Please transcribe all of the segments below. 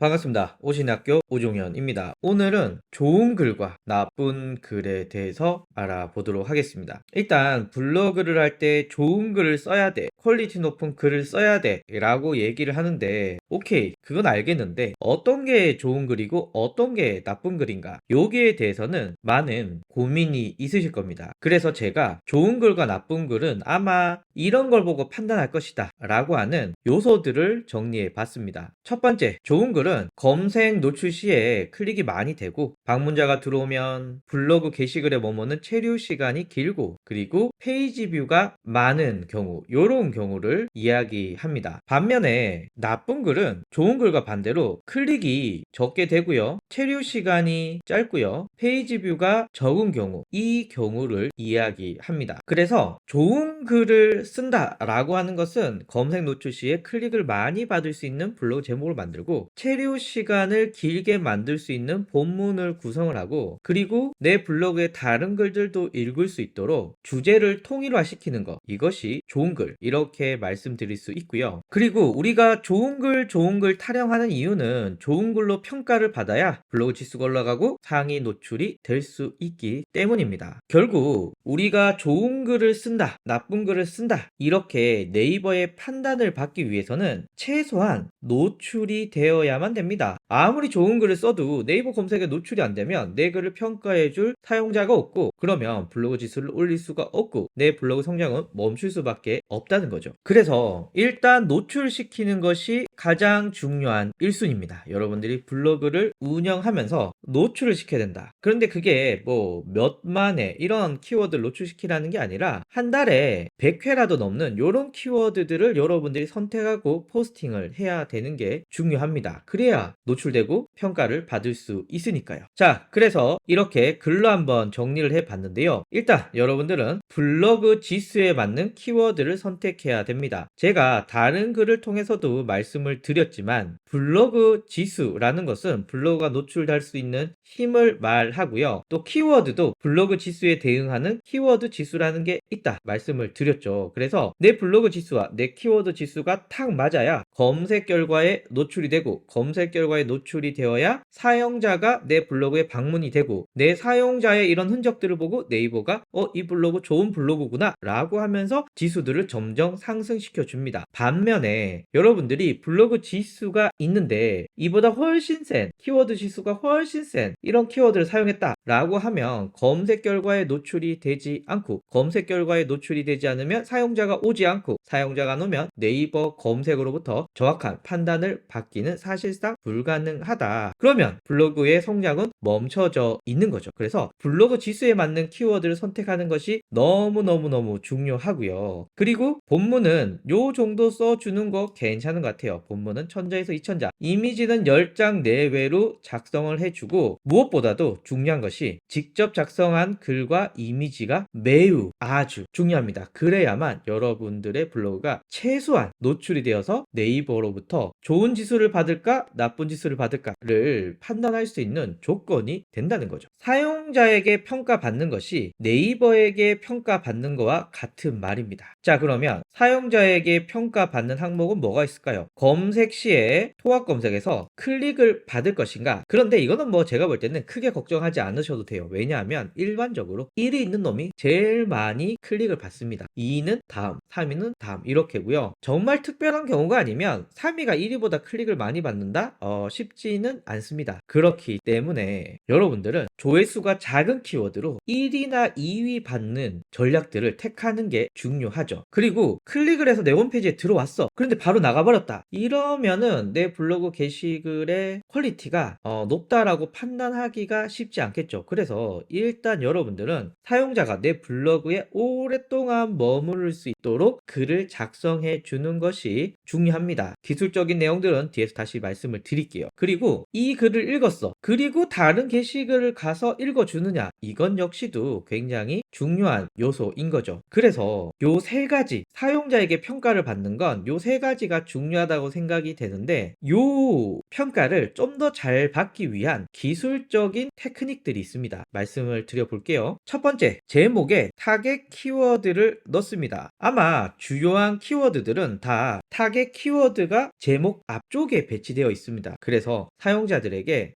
반갑습니다. 오신학교 오종현입니다. 오늘은 좋은 글과 나쁜 글에 대해서 알아보도록 하겠습니다. 일단 블로그를 할 때 좋은 글을 써야 돼, 퀄리티 높은 글을 써야 돼 라고 얘기를 하는데, 오케이, 그건 알겠는데 어떤 게 좋은 글이고 어떤 게 나쁜 글인가, 여기에 대해서는 많은 고민이 있으실 겁니다. 그래서 제가 좋은 글과 나쁜 글은 아마 이런 걸 보고 판단할 것이다 라고 하는 요소들을 정리해 봤습니다. 첫 번째, 좋은 글은 검색 노출 시에 클릭이 많이 되고, 방문자가 들어오면 블로그 게시글에 머무는 체류 시간이 길고, 그리고 페이지 뷰가 많은 경우, 이런 경우를 이야기합니다. 반면에 나쁜 글은 좋은 글과 반대로 클릭이 적게 되고요, 체류 시간이 짧고요, 페이지 뷰가 적은 경우, 이 경우를 이야기합니다. 그래서 좋은 글을 쓴다라고 하는 것은 검색 노출 시에 클릭을 많이 받을 수 있는 블로그 제목을 만들고, 체류 시간을 길게 만들 수 있는 본문을 구성을 하고, 그리고 내 블로그의 다른 글들도 읽을 수 있도록 주제를 통일화시키는 것, 이것이 좋은 글, 이렇게 말씀드릴 수 있고요. 그리고 우리가 좋은 글 타령하는 이유는 좋은 글로 평가를 받아야 블로그 지수가 올라가고 상위 노출이 될 수 있기 때문입니다. 결국 우리가 좋은 글을 쓴다, 나쁜 글을 쓴다, 이렇게 네이버의 판단을 받기 위해서는 최소한 노출이 되어야만 됩니다. 아무리 좋은 글을 써도 네이버 검색에 노출이 안 되면 내 글을 평가해줄 사용자가 없고, 그러면 블로그 지수를 올릴 수가 없고 내 블로그 성장은 멈출 수밖에 없다는 거죠. 그래서 일단 노출시키는 것이 가장 중요한 1순위입니다. 여러분들이 블로그를 운영하면서 노출을 시켜야 된다. 그런데 그게 뭐 몇만회 이런 키워드를 노출시키라는 게 아니라 한 달에 100회라도 넘는 이런 키워드들을 여러분들이 선택하고 포스팅을 해야 되는 게 중요합니다. 그래야 노출되고 평가를 받을 수 있으니까요. 자, 그래서 이렇게 글로 한번 정리를 해 봤는데요. 일단 여러분들은 블로그 지수에 맞는 키워드를 선택해야 됩니다. 제가 다른 글을 통해서도 말씀을 드렸지만, 블로그 지수라는 것은 블로그가 노출할 수 있는 힘을 말하고요. 또 키워드도 블로그 지수에 대응하는 키워드 지수라는 게 있다 말씀을 드렸죠. 그래서 내 블로그 지수와 내 키워드 지수가 탁 맞아야 검색 결과에 노출이 되고, 검색 결과에 노출이 되어야 사용자가 내 블로그에 방문이 되고, 내 사용자의 이런 흔적들을 보고 네이버가 이 블로그 좋은 블로그구나 라고 하면서 지수들을 점점 상승시켜 줍니다. 반면에 여러분들이 블로그 지수가 있는데 이보다 훨씬 센 키워드 지수가 훨씬 센 이런 키워드를 사용했다 라고 하면 검색 결과에 노출이 되지 않고, 검색 결과에 노출이 되지 않으면 사용자가 오지 않고, 사용자가 안 오면 네이버 검색으로부터 정확한 판단을 받기는 사실상 불가능하다. 그러면 블로그의 성장은 멈춰져 있는 거죠. 그래서 블로그 지수에 맞는 키워드를 선택하는 것이 너무너무너무 중요하고요. 그리고 본문은 요 정도 써주는 거 괜찮은 것 같아요. 본문은 1000자에서 2000자, 이미지는 10장 내외로 작성을 해주고, 무엇보다도 중요한 것이 직접 작성한 글과 이미지가 매우 아주 중요합니다. 그래야만 여러분들의 블로그가 최소한 노출이 되어서 네이버로부터 좋은 지수를 받을까 나쁜 지수를 받을까를 판단할 수 있는 조건이 된다는 거죠. 사용자에게 평가받는 것이 네이버에게 평가받는 거와 같은 말입니다. 자, 그러면 사용자에게 평가받는 항목은 뭐가 있을까요? 검색 시에 통합 검색에서 클릭을 받을 것인가? 그런데 이거는 뭐 제가 볼 때는 크게 걱정하지 않으셔도 돼요. 왜냐하면 일반적으로 1위 있는 놈이 제일 많이 클릭을 받습니다. 2위는 다음, 3위는 다음, 이렇게고요. 정말 특별한 경우가 아니면 3위가 1위보다 클릭을 많이 받는다? 쉽지는 않습니다. 그렇기 때문에 여러분들은 조회수가 작은 키워드로 1위나 2위 받는 전략들을 택하는 게 중요하죠. 그리고 클릭을 해서 내 홈페이지에 들어왔어. 그런데 바로 나가버렸다. 이러면은 내 블로그 게시글의 퀄리티가 높다라고 판단하기가 쉽지 않겠죠. 그래서 일단 여러분들은 사용자가 내 블로그에 오랫동안 머무를 수 있도록 글을 작성해 주는 것이 중요합니다. 기술적인 내용들은 뒤에서 다시 말씀을 드릴게요. 그리고 이 글을 읽었어. 그리고 다른 게시글을 가서 읽어주느냐, 이건 역시도 굉장히 중요한 요소인 거죠. 그래서 요 세 가지 사용자에게 평가를 받는 건 요 세 가지가 중요하다고 생각이 되는데 요 평가를 좀 더 잘 받기 위한 기술적인 테크닉들이 있습니다. 말씀을 드려볼게요. 첫 번째, 제목에 타겟 키워드를 넣습니다. 아마 주요한 키워드들은 다 타겟 키워드가 제목 앞쪽에 배치되어 있습니다. 그래서 사용자들에게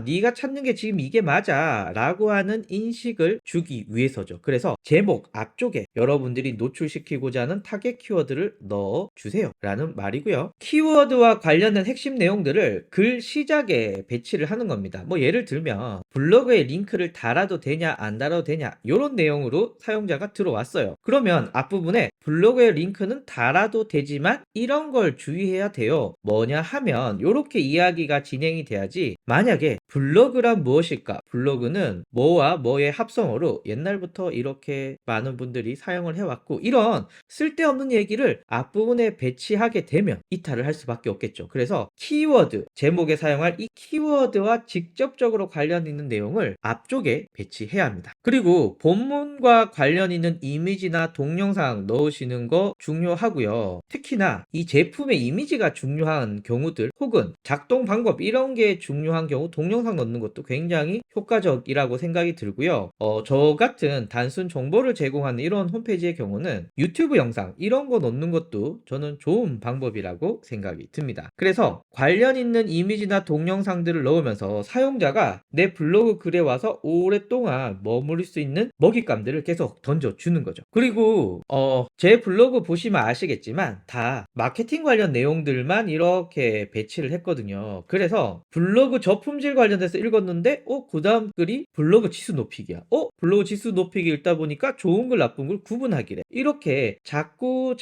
네가 찾는 게 지금 이게 맞아 라고 하는 인식을 주기 위해서죠. 그래서 제목 앞쪽에 여러분들이 노출시키고자 하는 타겟 키워드를 넣어주세요 라는 말이고요. 키워드와 관련된 핵심 내용들을 글 시작에 배치를 하는 겁니다. 뭐 예를 들면 블로그에 링크를 달아도 되냐 안 달아도 되냐 이런 내용으로 사용자가 들어왔어요. 그러면 앞부분에 블로그에 링크는 달아도 되지만 이런 걸 주의해야 돼요. 뭐냐 하면 이렇게 이야기가 진행이 돼야지, 만약에 블로그란 무엇일까? 블로그는 뭐와 뭐의 합성어로 옛날부터 이렇게 많은 분들이 사용을 해왔고 이런 쓸데없는 얘기를 앞부분에 배치하게 되면 이탈을 할 수밖에 없겠죠. 그래서 키워드, 제목에 사용할 이 키워드와 직접적으로 관련 있는 내용을 앞쪽에 배치해야 합니다. 그리고 본문과 관련 있는 이미지나 동영상 넣으시는 거 중요하고요. 특히나 이 제품의 이미지가 중요한 경우들 혹은 작동 방법 이런 게 중요한 경우 동영상 넣는 것도 굉장히 효과적이라고 생각이 들고요. 저 같은 단순 정보를 제공하는 이런 홈페이지의 경우는 유튜브 영상 이런 거 넣는 것도 저는 좋은 방법이라고 생각이 듭니다. 그래서 관련 있는 이미지나 동영상들을 넣으면서 사용자가 내 블로그 글에 와서 오랫동안 머무를 수 있는 먹잇감들을 계속 던져주는 거죠. 그리고 제 블로그 보시면 아시겠지만 다 마케팅 관련 내용들만 이렇게 배치를 했거든요. 그래서 블로그 저품질 관련돼서 읽었는데 그 다음 글이 블로그 지수 높이기야. 블로그 지수 높이기 읽다 보니까 좋은 글 나쁜 글 구분하기래. 이렇게 자꾸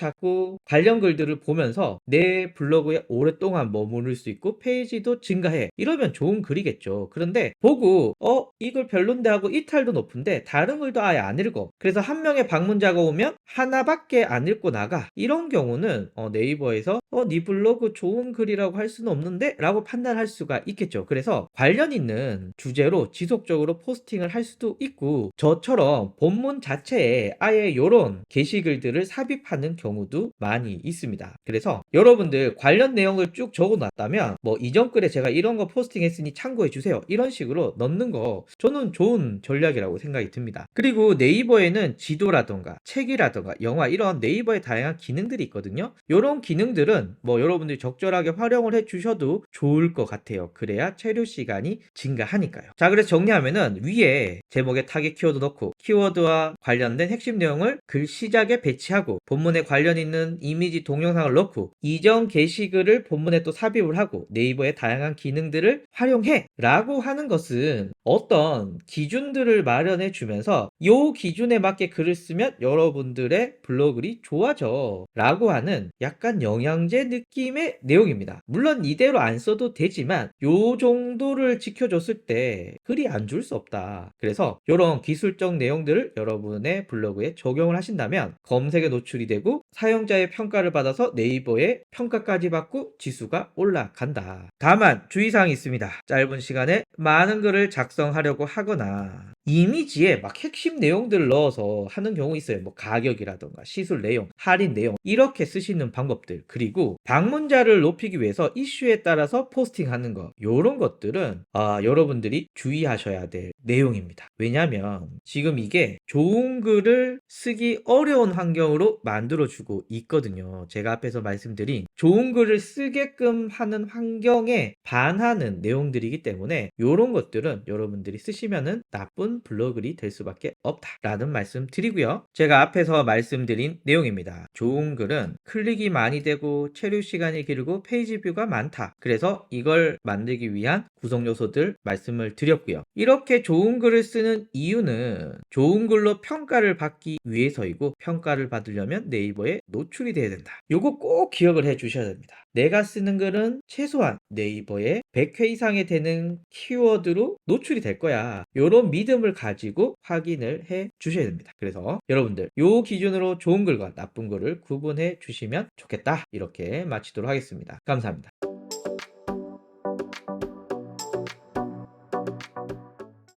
관련 글들을 보면서 내 블로그에 오랫동안 머무를 수 있고 페이지도 증가해. 이러면 좋은 글이겠죠. 그런데 보고 이 글 별론데 하고 이탈도 높은데 다른 글도 아예 안 읽어. 그래서 한 명의 방문자가 오면 하나밖에 안 읽고 나가. 이런 경우는 네이버에서 네 블로그 좋은 글이라고 할 수는 없는데 라고 판단할 수가 있겠죠. 그래서 관련 있는 주제로 지속적으로 포스팅을 할 수도 있고 저처럼 본문 자체에 아예 이런 게시글들을 삽입하는 경우도 많이 있습니다. 그래서 여러분들 관련 내용을 쭉 적어놨다면 뭐 이전 글에 제가 이런 거 포스팅했으니 참고해주세요 이런 식으로 넣는 거 저는 좋은 전략이라고 생각이 듭니다. 그리고 네이버에는 지도라던가 책이라던가 영화 이런 네이버의 다양한 기능들이 있거든요. 이런 기능들은 뭐 여러분들이 적절하게 활용을 해주셔도 좋을 것 같아요. 그래야 체류 시간이 증가하니까요. 자, 그래서 정리하면은 위에 제목에 타겟 키워드 넣고 키워드와 관련된 핵심 내용을 글 시작에 배치하고 본문에 관련 있는 이미지 동영상을 넣고 이전 게시글을 본문에 또 삽입을 하고 네이버의 다양한 기능들을 활용해 라고 하는 것은 어떤 기준들을 마련해 주면서 요 기준에 맞게 글을 쓰면 여러분들의 블로글이 좋아져 라고 하는 약간 영양제 느낌의 내용입니다. 물론 이대로 안 써도 되지만 요 정도를 지켜줬을 때 글이 안 줄 수 없다. 그래서 이런 기술적 내용들을 여러분의 블로그에 적용을 하신다면 검색에 노출이 되고 사용자의 평가를 받아서 네이버에 평가까지 받고 지수가 올라간다. 다만 주의사항이 있습니다. 짧은 시간에 많은 글을 작성하려고 하거나 이미지에 막 핵심 내용들을 넣어서 하는 경우 있어요. 뭐 가격이라던가 시술 내용, 할인 내용 이렇게 쓰시는 방법들, 그리고 방문자를 높이기 위해서 이슈에 따라서 포스팅하는 거, 요런 것들은 여러분들이 주의하셔야 될 내용입니다. 왜냐면 지금 이게 좋은 글을 쓰기 어려운 환경으로 만들어주고 있거든요. 제가 앞에서 말씀드린 좋은 글을 쓰게끔 하는 환경에 반하는 내용들이기 때문에 요런 것들은 여러분들이 쓰시면은 나쁜 블로글이 될 수밖에 없다라는 말씀 드리고요. 제가 앞에서 말씀드린 내용입니다. 좋은 글은 클릭이 많이 되고 체류 시간이 길고 페이지 뷰가 많다. 그래서 이걸 만들기 위한 구성 요소들 말씀을 드렸고요. 이렇게 좋은 글을 쓰는 이유는 좋은 글로 평가를 받기 위해서이고 평가를 받으려면 네이버에 노출이 돼야 된다. 요거 꼭 기억을 해 주셔야 됩니다. 내가 쓰는 글은 최소한 네이버에 100회 이상이 되는 키워드로 노출이 될 거야. 요런 믿음을 가지고 확인을 해 주셔야 됩니다. 그래서 여러분들 요 기준으로 좋은 글과 나쁜 글을 구분해 주시면 좋겠다. 이렇게 마치도록 하겠습니다. 감사합니다.